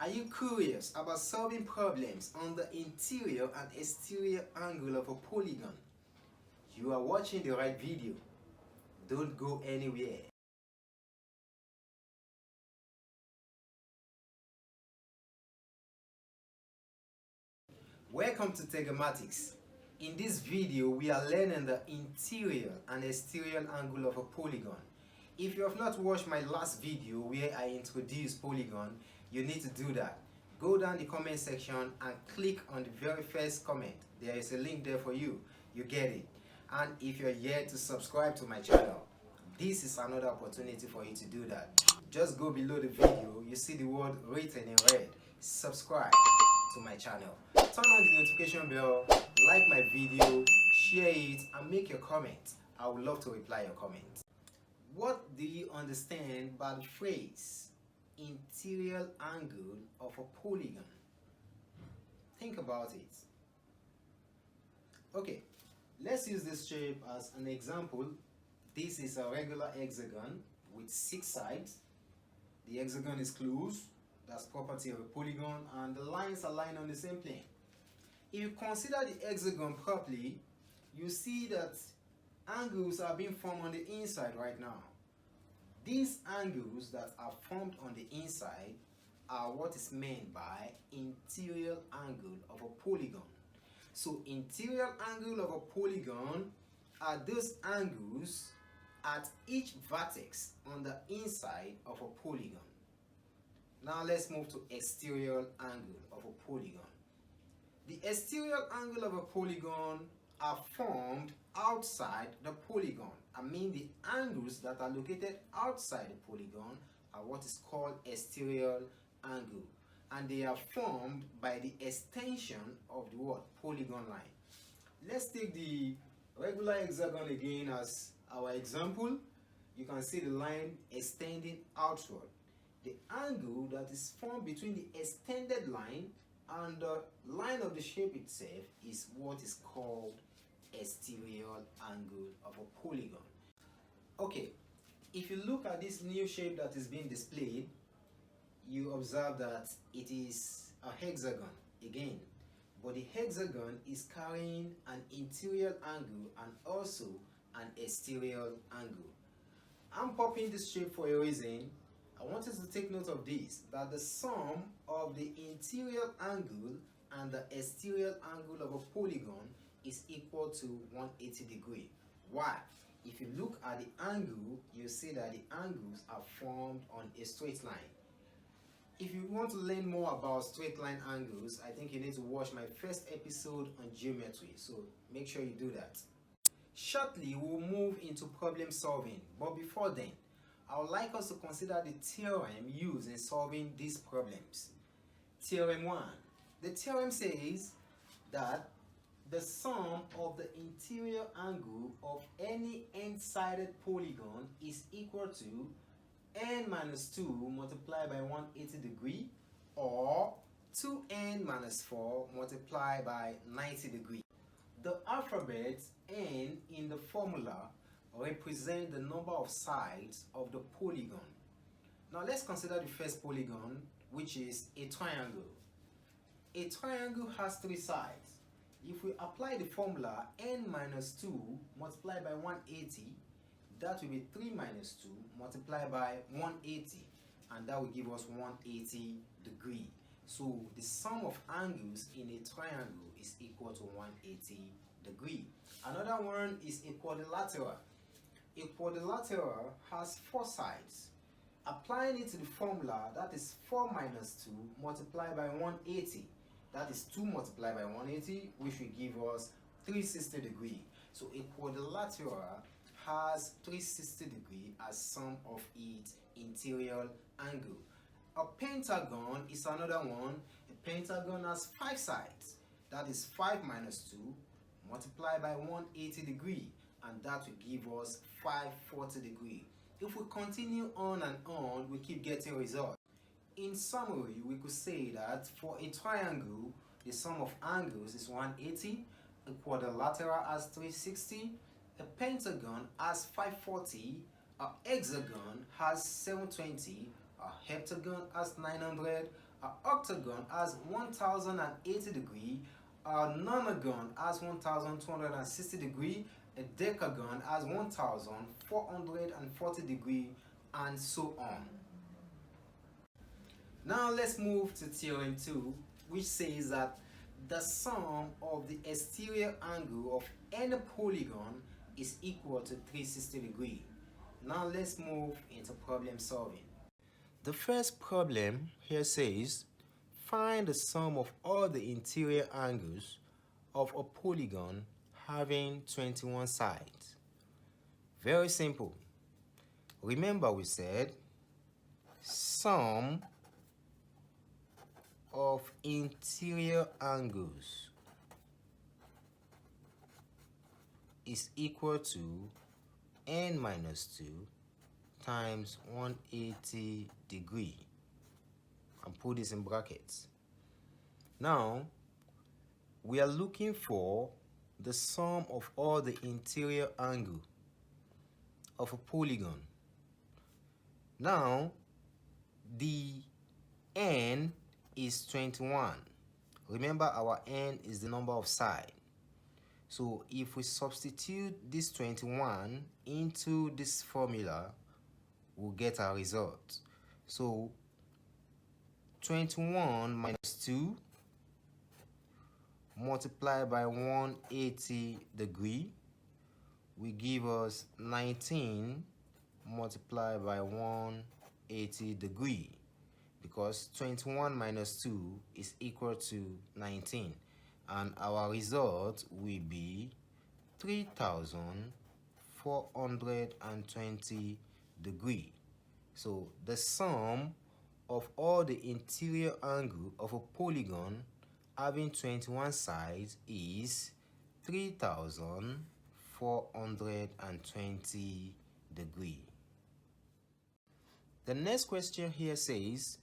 Are you curious about solving problems on the interior and exterior angle of a polygon? You are watching the right video. Don't go anywhere. Welcome to Diagrammatics. In this video, we are learning the interior and exterior angle of a polygon. If you have not watched my last video where I introduced Polygon, you need to do that. Go down the comment section and click on the very first comment. There is a link there for you. You get it. And if you're yet to subscribe to my channel, this is another opportunity for you to do that. Just go below the video, you see the word written in red. Subscribe to my channel. Turn on the notification bell, like my video, share it, and make your comment. I would love to reply your comments. What do you understand by the phrase interior angle of a polygon? Think about it. Okay, let's use this shape as an example. This is a regular hexagon with 6 sides. The hexagon is closed. That's property of a polygon, and the lines are lying on the same plane. If you consider the hexagon properly, you see that angles are being formed on the inside right now. These angles that are formed on the inside are what is meant by interior angle of a polygon. So interior angle of a polygon are those angles at each vertex on the inside of a polygon. Now let's move to exterior angle of a polygon. The exterior angle of a polygon are formed outside the polygon. I mean, the angles that are located outside the polygon are what is called exterior angle, and they are formed by the extension of the word polygon line. Let's take the regular hexagon again as our example. You can see the line extending outward. The angle that is formed between the extended line and the line of the shape itself is what is called exterior angle of a polygon. Okay, if you look at this new shape that is being displayed, you observe that it is a hexagon again, but the hexagon is carrying an interior angle and also an exterior angle. I'm popping this shape for a reason. I want you to take note of this, that the sum of the interior angle and the exterior angle of a polygon is equal to 180 degrees. Why? If you look at the angle, you see that the angles are formed on a straight line. If you want to learn more about straight line angles, I think you need to watch my first episode on geometry, so make sure you do that. Shortly, we'll move into problem solving, but before then, I would like us to consider the theorem used in solving these problems. Theorem 1. The theorem says that the sum of the interior angle of any n-sided polygon is equal to n minus 2 multiplied by 180 degrees or 2n minus 4 multiplied by 90 degrees. The alphabet n in the formula represent the number of sides of the polygon. Now let's consider the first polygon, which is a triangle. A triangle has 3 sides. If we apply the formula n minus 2 multiplied by 180, that will be 3 minus 2 multiplied by 180, and that will give us 180 degrees. So the sum of angles in a triangle is equal to 180 degrees. Another one is a quadrilateral. A quadrilateral has 4 sides. Applying it to the formula, that is 4 minus 2 multiplied by 180. That is 2 multiplied by 180, which will give us 360 degrees. So a quadrilateral has 360 degrees as sum of its interior angle. A pentagon is another one. A pentagon has 5 sides. That is 5 minus 2 multiplied by 180 degrees, and that will give us 540 degrees. If we continue on and on, we keep getting results. In summary, we could say that for a triangle, the sum of angles is 180, a quadrilateral has 360, a pentagon has 540, a hexagon has 720, a heptagon has 900, An octagon has 1080 degree, a nonagon has 1260 degree, a decagon has 1440 degree, and so on. Now let's move to Theorem 2, which says that the sum of the exterior angle of any polygon is equal to 360 degrees. Now let's move into problem solving. The first problem here says, find the sum of all the interior angles of a polygon having 21 sides. Very simple. Remember we said sum of interior angles is equal to n minus 2 times 180 degree, and put this in brackets. Now we are looking for the sum of all the interior angle of a polygon. Now the n is 21. Remember, our n is the number of sides. So if we substitute this 21 into this formula, we'll get our result. So 21 minus 2 multiplied by 180 degree will give us 19 multiplied by 180 degree, because 21 minus 2 is equal to 19, and our result will be 3420 degree. So the sum of all the interior angle of a polygon having 21 sides is 3420 degree. The next question here says,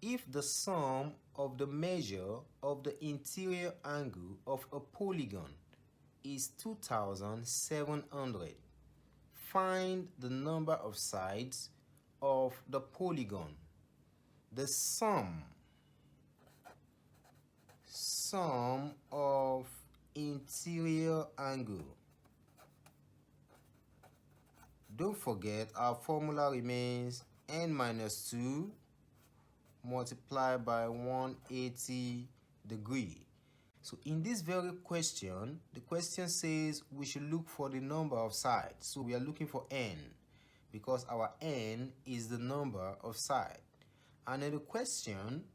if the sum of the measure of the interior angle of a polygon is 2700, find the number of sides of the polygon. The sum of interior angle. Don't forget, our formula remains n minus 2 multiplied by 180 degree. So in this very question, the question says we should look for the number of sides. So we are looking for n, because our n is the number of sides. And in the question,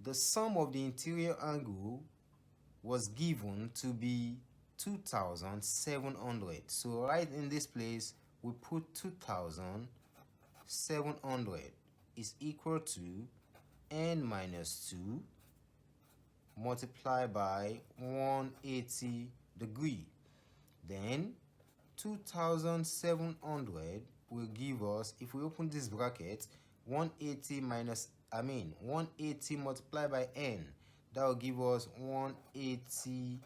the sum of the interior angle was given to be 2700. So right in this place, we put 2700 is equal to n minus 2 multiplied by 180 degree. Then 2700 will give us, if we open this bracket, 180 multiplied by n, that will give us 180n,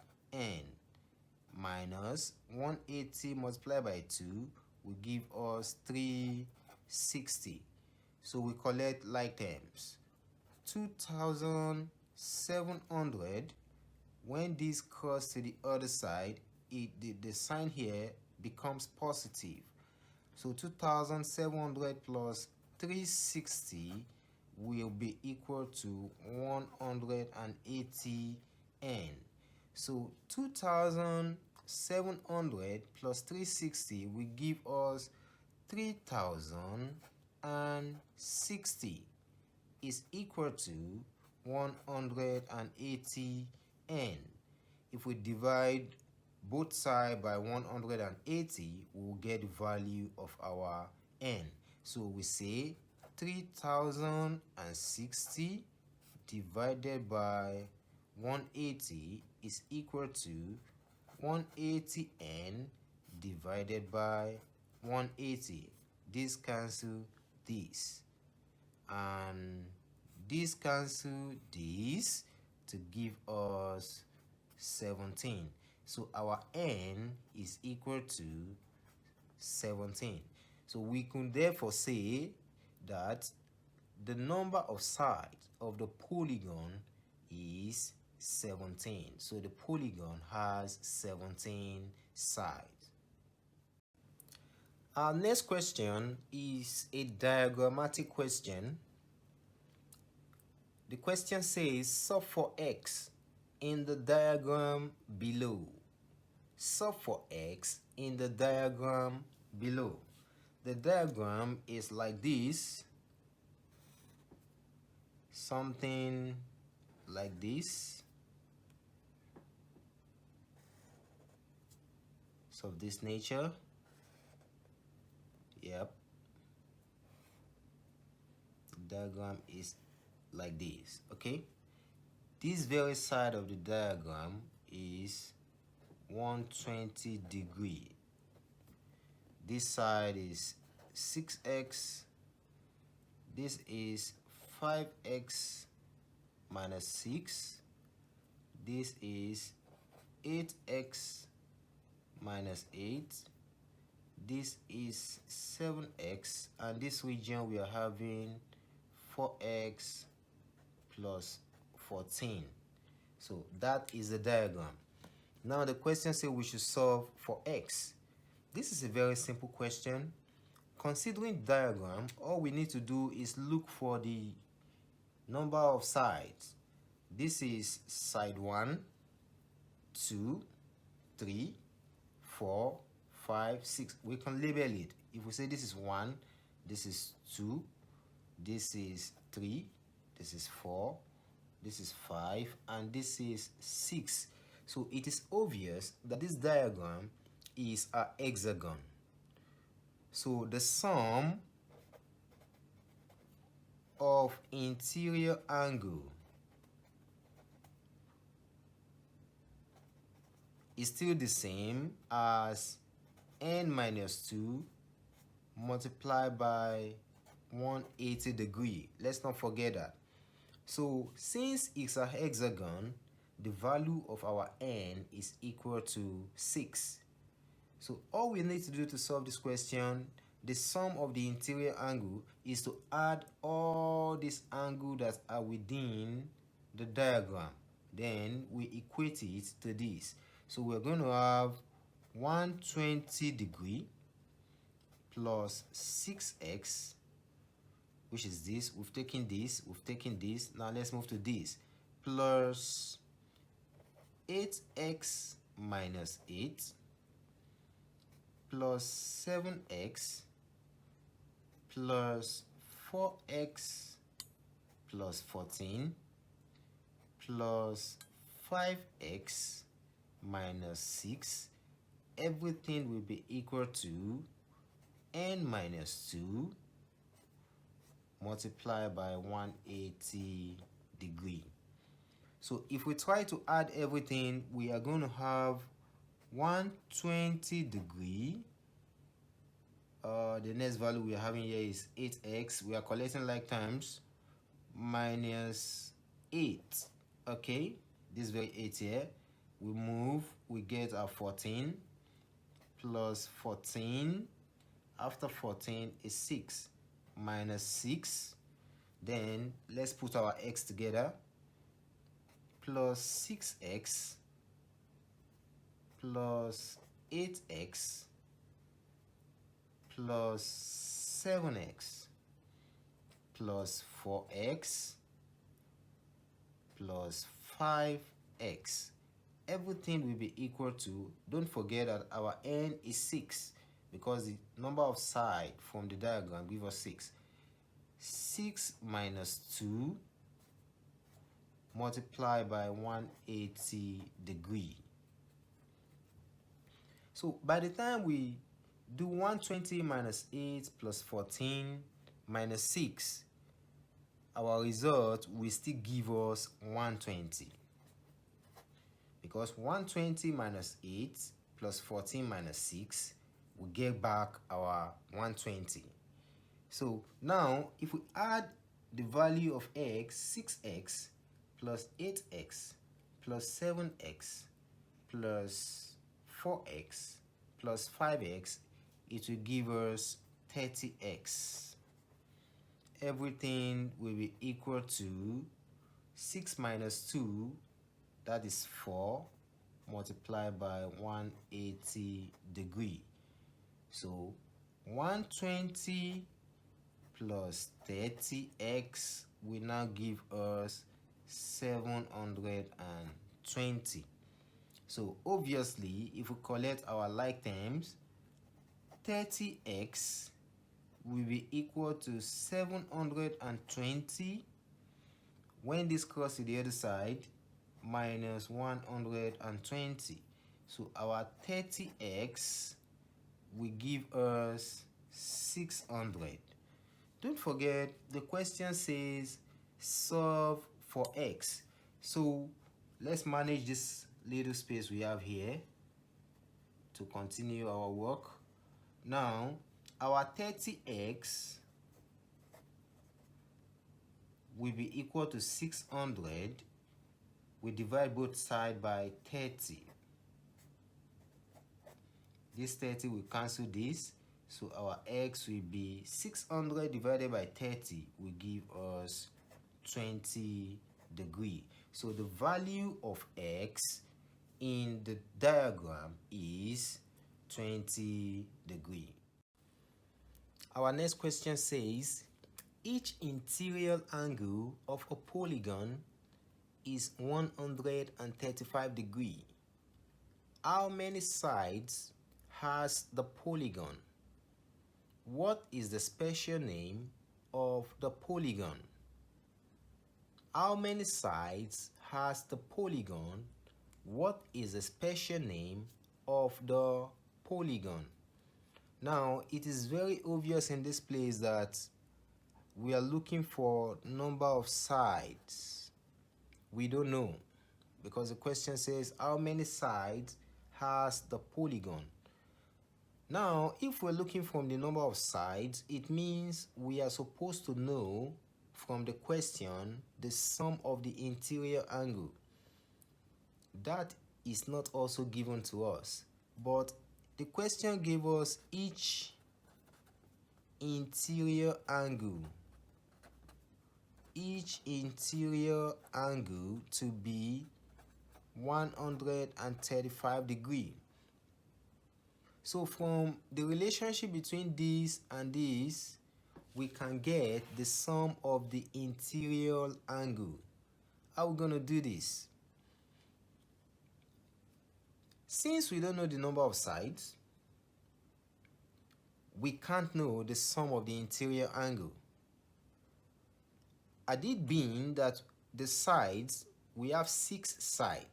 minus 180 multiplied by 2 will give us 360. So we collect like terms. 2700, when this cross to the other side, the sign here becomes positive. So 2700 plus 360 will be equal to 180n. So 2700 plus 360 will give us 3060 is equal to 180n. If we divide both sides by 180, we'll get the value of our n. So we say 3060 divided by 180 is equal to 180n divided by 180. This cancel this, and this cancel this to give us 17. So our n is equal to 17. So we can therefore say that the number of sides of the polygon is 17. So the polygon has 17 sides. Our next question is a diagrammatic question. The question says, solve for x in the diagram below. Solve for x in the diagram below. The diagram is like this. Something like this. So of this nature. Yep. The diagram is like this. Okay. This very side of the diagram is 120 degree. This side is 6x. This is 5x minus 6. This is 8x minus 8. This is 7x, and this region we are having 4x plus 14. So that is the diagram. Now the question says we should solve for x. This is a very simple question. Considering diagram, all we need to do is look for the number of sides. This is side 1, 2, 3, 4, 5, 6. We can label it. If we say this is 1, this is 2, this is 3, this is 4, this is 5, and this is 6. So it is obvious that this diagram is a hexagon. So the sum of interior angle is still the same as n minus 2 multiplied by 180 degree. Let's not forget that. So since it's a hexagon, the value of our n is equal to 6. So all we need to do to solve this question, the sum of the interior angle, is to add all these angles that are within the diagram. Then we equate it to this. So we're going to have 120 degree plus 6x, which is this. We've taken this, we've taken this. Now let's move to this. Plus 8x minus 8 plus 7x plus 4x plus 14 plus 5x minus 6. Everything will be equal to n minus 2 multiplied by 180 degree. So if we try to add everything, we are going to have 120 degree. The next value we are having here is 8x. We are collecting like terms, minus 8. Okay, this very 8 here. We move, we get our 14 plus 14. After 14 is 6 minus 6. Then let's put our x together. Plus 6x plus 8x plus 7x plus 4x plus 5x. Everything will be equal to, don't forget that our n is 6 because the number of sides from the diagram gives us 6. 6 minus 2 multiplied by 180 degree. So by the time we do 120 minus 8 plus 14 minus 6, our result will still give us 120. Because 120 minus 8 plus 14 minus 6 will get back our 120. So now if we add the value of x, 6x plus 8x plus 7x plus 4x plus 5x, it will give us 30x. everything will be equal to 6 minus 2, that is 4, multiplied by 180 degree. So 120 plus 30x will now give us 720. So obviously, if we collect our like terms, 30x will be equal to 720 when this crosses the other side, minus 120. So our 30x will give us 600. Don't forget, the question says solve for x. So let's manage this little space we have here to continue our work. Now, our 30x will be equal to 600. We divide both sides by 30. This 30 will cancel this. So our x will be 600 divided by 30 will give us 20 degree. So the value of x in the diagram is 20 degree. Our next question says, each interior angle of a polygon is 135 degree. How many sides has the polygon? What is the special name of the polygon? How many sides has the polygon? What is the special name of the polygon? Now, it is very obvious in this place that we are looking for number of sides. We don't know, because the question says how many sides has the polygon. Now, if we're looking from the number of sides, it means we are supposed to know from the question the sum of the interior angle. That is not also given to us, but the question gave us each interior angle. Each interior angle to be 135 degree. So from the relationship between this and this, we can get the sum of the interior angle. How are we going to do this? Since we don't know the number of sides, we can't know the sum of the interior angle. Had it been that the sides, we have 6 sides,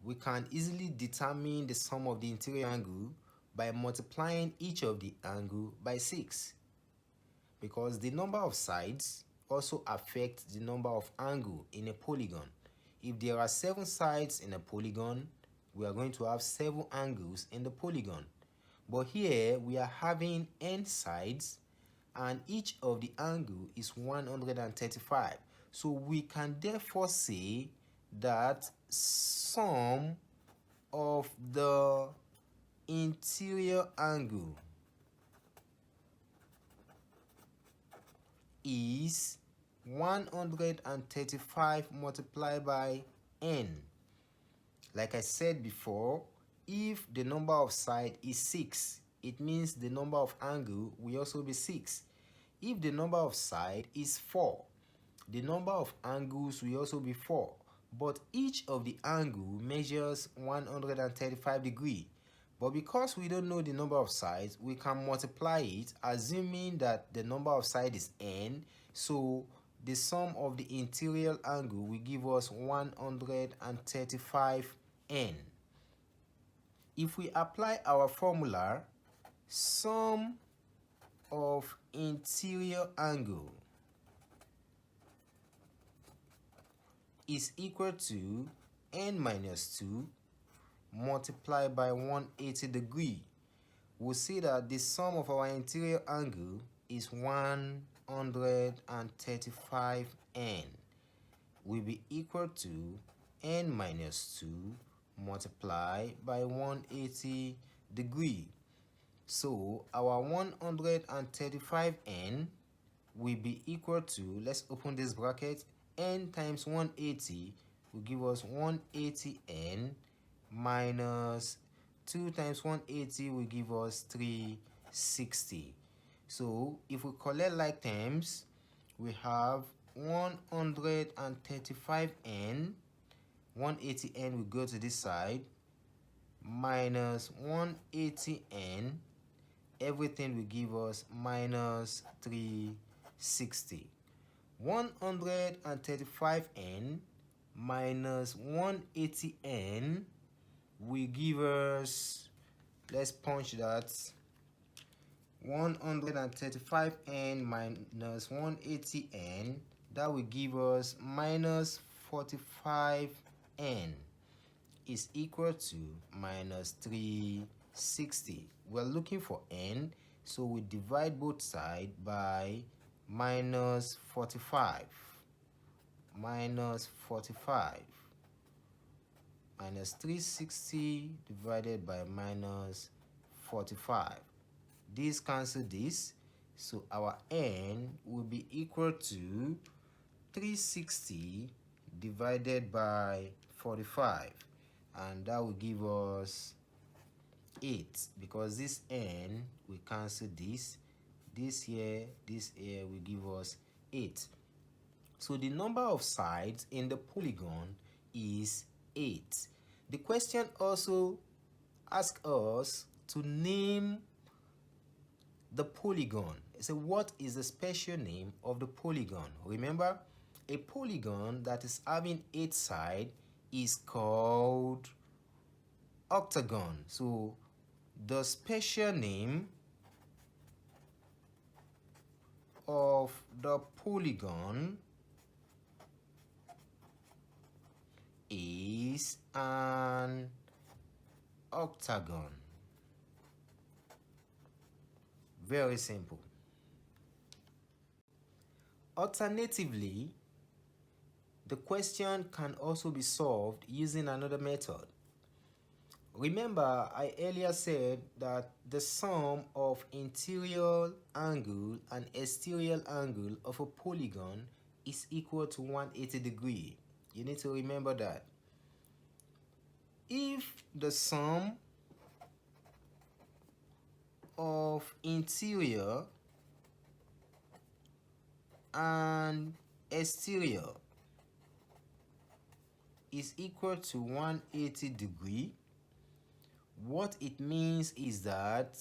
we can easily determine the sum of the interior angle by multiplying each of the angle by 6, because the number of sides also affects the number of angle in a polygon. If there are 7 sides in a polygon, we are going to have 7 angles in the polygon. But here we are having n sides, and each of the angle is 135. So we can therefore say that sum of the interior angle is 135 multiplied by n. Like I said before, if the number of sides is 6, it means the number of angle will also be 6. If the number of sides is 4, the number of angles will also be 4. But each of the angle measures 135 degree. But because we don't know the number of sides, we can multiply it, assuming that the number of sides is n. So the sum of the interior angle will give us 135n. If we apply our formula, sum of interior angle is equal to n minus 2 multiplied by 180 degree. We'll see that the sum of our interior angle is 135n. Will be equal to n minus 2 multiplied by 180 degree. So our 135n will be equal to, let's open this bracket, n times 180 will give us 180n minus 2 times 180 will give us 360. So if we collect like terms, we have 135n, 180n will go to this side, minus 180n, everything will give us minus 360. 135n minus 180n will give us, let's punch that, 135n minus 180n, that will give us minus 45n is equal to minus 360. We're looking for n, so we divide both sides by minus 45. Minus 45. Minus 360 divided by minus 45. This cancel this, so our n will be equal to 360 divided by 45, and that will give us 8, because this n will cancel this here will give us 8. So the number of sides in the polygon is 8. The question also asks us to name the polygon. So what is the special name of the polygon? Remember, a polygon that is having 8 sides is called octagon. So the special name of the polygon is an octagon. Very simple. Alternatively, the question can also be solved using another method. Remember, I earlier said that the sum of interior angle and exterior angle of a polygon is equal to 180 degrees. You need to remember that. If the sum of interior and exterior is equal to 180 degrees, what it means is that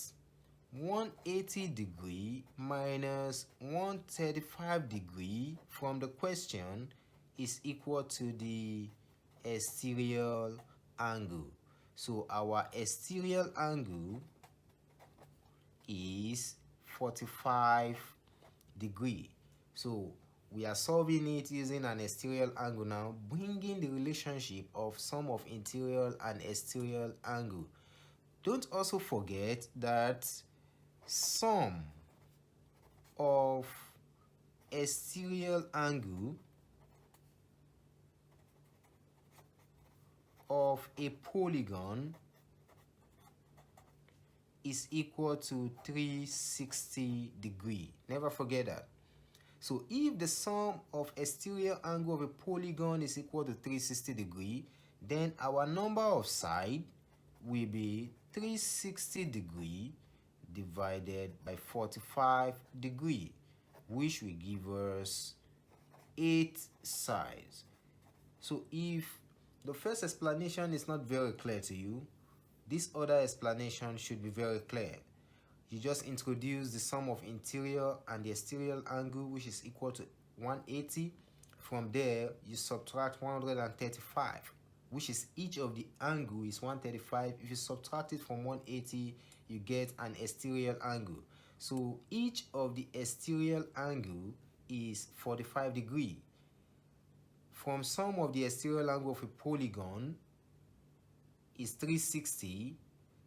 180 degree minus 135 degree from the question is equal to the exterior angle. So our exterior angle is 45 degree. So we are solving it using an exterior angle now, bringing the relationship of sum of interior and exterior angle. Don't also forget that sum of exterior angle of a polygon is equal to 360 degree. Never forget that. So if the sum of exterior angle of a polygon is equal to 360 degree, then our number of sides will be 360 degree divided by 45 degree, which will give us 8 sides. So if the first explanation is not very clear to you, this other explanation should be very clear. You just introduce the sum of interior and the exterior angle, which is equal to 180. From there, you subtract 135, which is each of the angle is 135. If you subtract it from 180, you get an exterior angle. So each of the exterior angle is 45 degree. From sum of the exterior angle of a polygon is 360.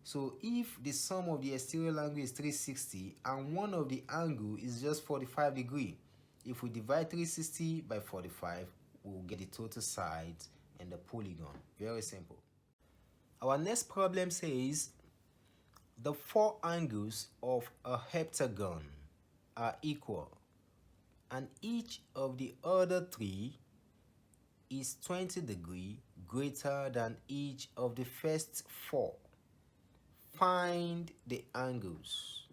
So if the sum of the exterior angle is 360 and one of the angle is just 45 degree, if we divide 360 by 45, we'll get the total sides in the polygon. Very simple. Our next problem says the 4 angles of a heptagon are equal. and each of the other three is 20 degrees greater than each of the first four. Find the angles.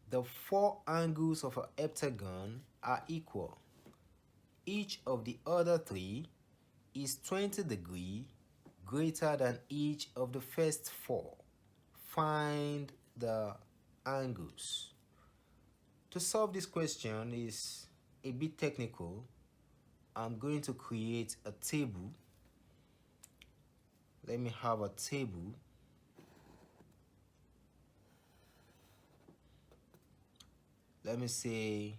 The four angles of a heptagon are equal. Each of the other three is 20 degrees greater than each of the first four. Find the angles. To solve this question is a bit technical. I'm going to create a table. Let me have a table. Let me say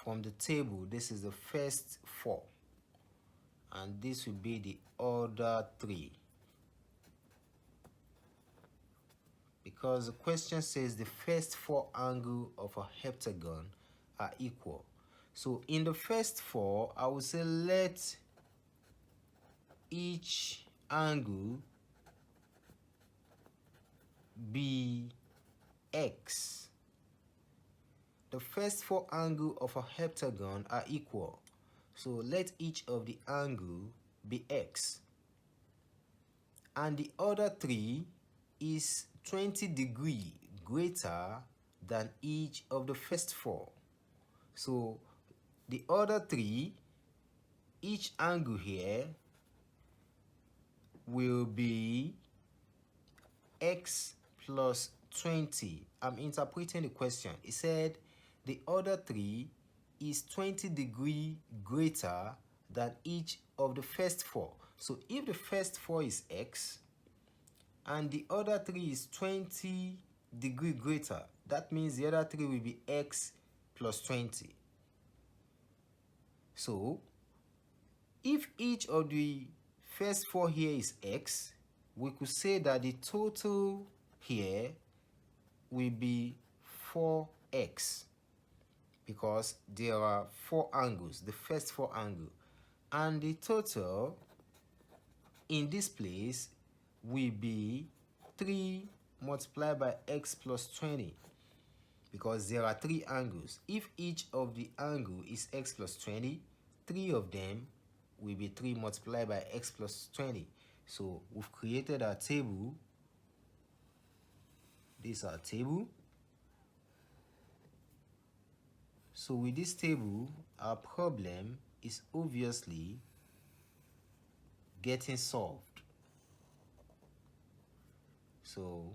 from the table, this is the first four, and this will be the other three. Because the question says the first four angles of a heptagon are equal. So in the first four, I will say let each angle be x. The first four angles of a heptagon are equal. So let each of the angle be x. And the other three is 20 degrees greater than each of the first four. So the other three, each angle here will be x plus 20. I'm interpreting the question. It said the other three is 20 degrees greater than each of the first four. So if the first four is x and the other three is 20 degrees greater, that means the other three will be x plus 20. So if each of the first four here is x, we could say that the total here will be 4x, because there are four angles, the first four angles, and the total in this place will be 3 multiplied by x plus 20, because there are three angles. If each of the angle is x plus 20, three of them will be 3 multiplied by x plus 20. So we've created our table. This is our table. So with this table, our problem is obviously getting solved. So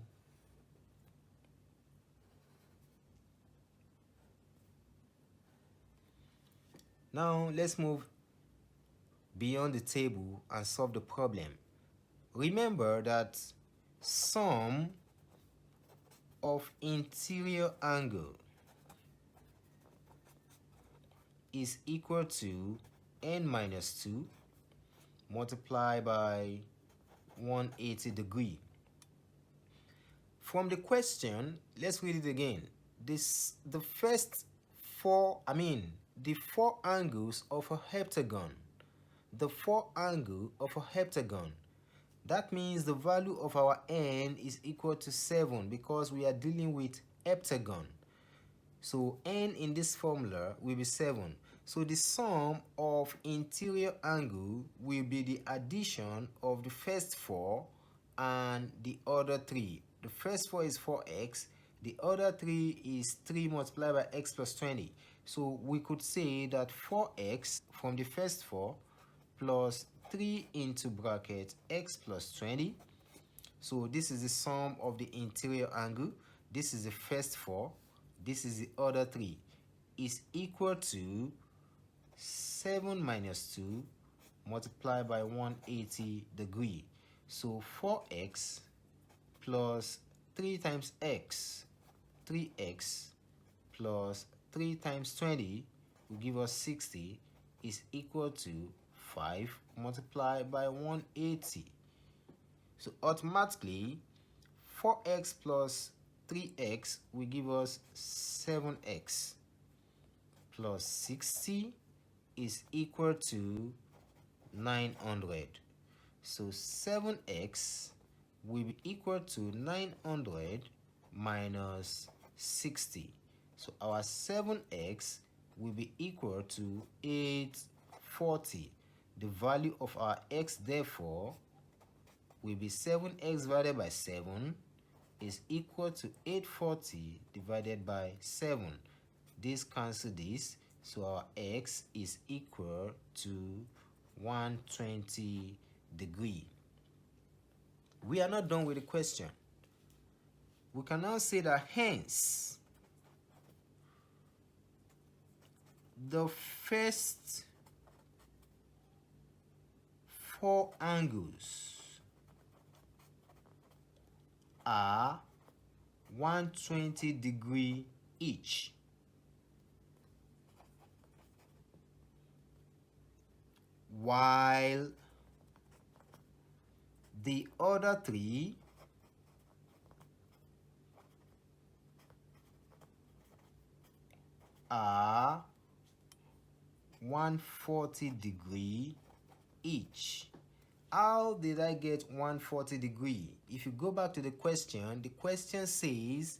now let's move beyond the table and solve the problem. Remember that sum of interior angle is equal to n minus 2 multiplied by 180 degrees. From the question, let's read it again. The four angles of a heptagon. The four angles of a heptagon. That means the value of our n is equal to 7, because we are dealing with heptagon. So n in this formula will be 7. So the sum of interior angle will be the addition of the first four and the other three. The first four is 4x, the other three is 3 multiplied by x plus 20. So we could say that 4x from the first four plus 3 into bracket x plus 20. So this is the sum of the interior angle. This is the first four. This is the other three. Is equal to 7 minus 2 multiplied by 180 degrees. So 4x plus 3 times x, 3x plus 3 times 20 will give us 60, is equal to 5 multiplied by 180. So automatically 4x plus 3x will give us 7x plus 60 is equal to 900. So 7x will be equal to 900 minus 60. So our 7x will be equal to 840. The value of our x therefore will be 7x divided by 7 is equal to 840 divided by 7. This cancels this, so our x is equal to 120 degrees. We are not done with the question. We can now say that hence the first 4 angles are 120 degrees each, while the other 3 are 140 degrees each. How did I get 140 degrees? If you go back to the question says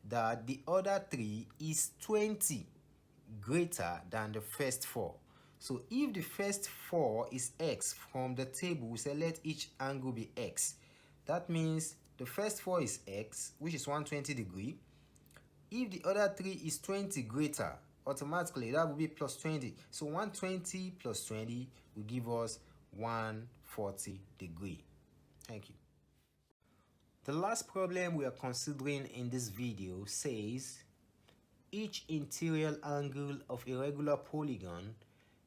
that the other 3 is 20 greater than the first 4. So if the first 4 is x from the table, we say let each angle be x. That means the first 4 is x, which is 120 degrees. If the other 3 is 20 greater, automatically that will be plus 20. So 120 plus 20 will give us 140 degrees. Thank you. The last problem we are considering in this video says each interior angle of a regular polygon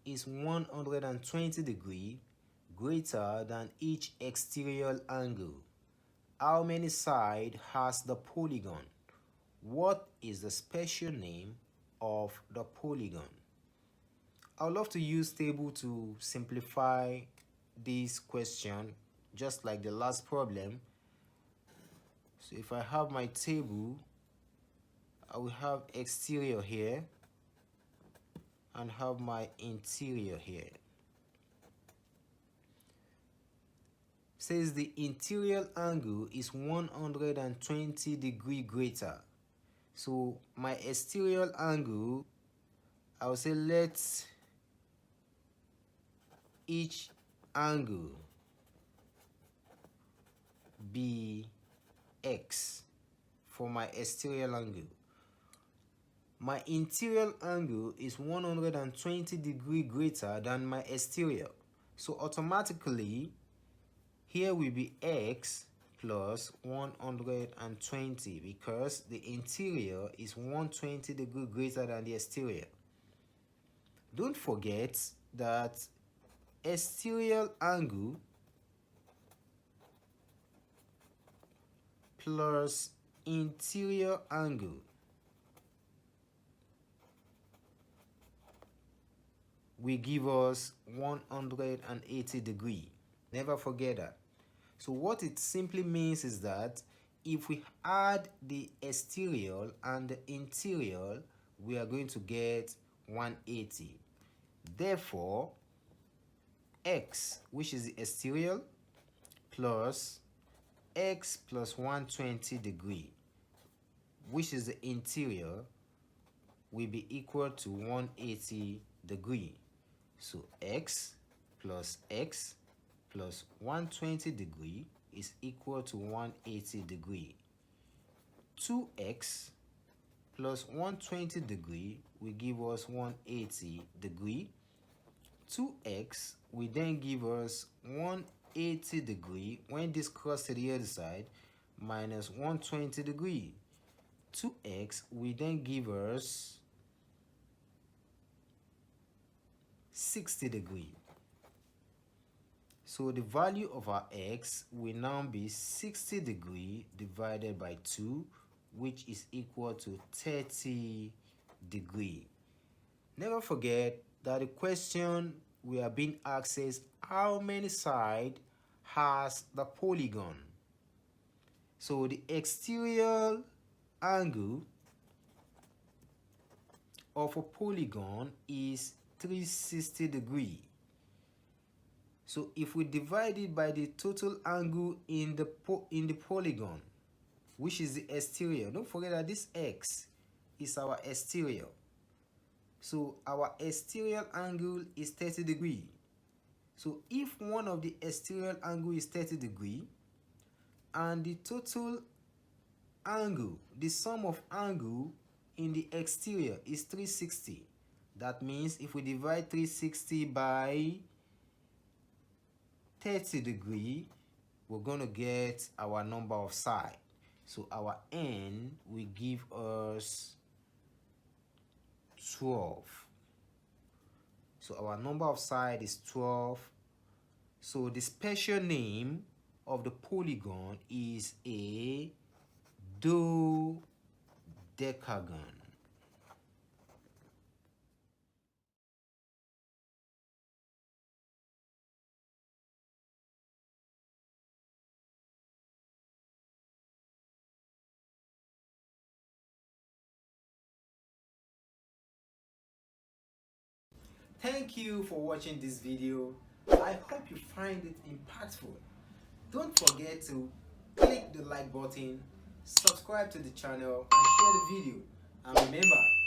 is 120 degrees greater than each exterior angle. How many sides has the polygon? What is the special name of the polygon? I would love to use table to simplify this question, just like the last problem. So if I have my table, I will have exterior here and have my interior here. Says the interior angle is 120 degrees greater. So my exterior angle, I will say let each angle be x for my exterior angle. My interior angle is 120 degrees greater than my exterior. So automatically, here will be x plus 120 because the interior is 120 degrees greater than the exterior. Don't forget that exterior angle plus interior angle will give us 180 degrees. Never forget that. So what it simply means is that if we add the exterior and the interior, we are going to get 180. Therefore, x, which is the exterior, plus x plus 120 degrees, which is the interior, will be equal to 180 degrees. So x plus 120 degrees is equal to 180 degrees. 2x plus 120 degrees will give us 180 degrees. 2x will then give us 180 degrees when this crosses to the other side minus 120 degrees. 2x will then give us 60 degrees. So the value of our x will now be 60 degrees divided by 2, which is equal to 30 degrees. Never forget that the question we are being asked is how many sides has the polygon? So the exterior angle of a polygon is 360 degrees. So if we divide it by the total angle in the polygon, which is the exterior. Don't forget that this x is our exterior. So our exterior angle is 30 degrees. So if one of the exterior angle is 30 degrees and the total angle, the sum of angle in the exterior is 360, that means if we divide 360 by 30 degrees, we're going to get our number of sides. So our n will give us 12. So our number of sides is 12. So the special name of the polygon is a dodecagon. Thank you for watching this video. I hope you find it impactful. Don't forget to click the like button, subscribe to the channel, and share the video. And remember,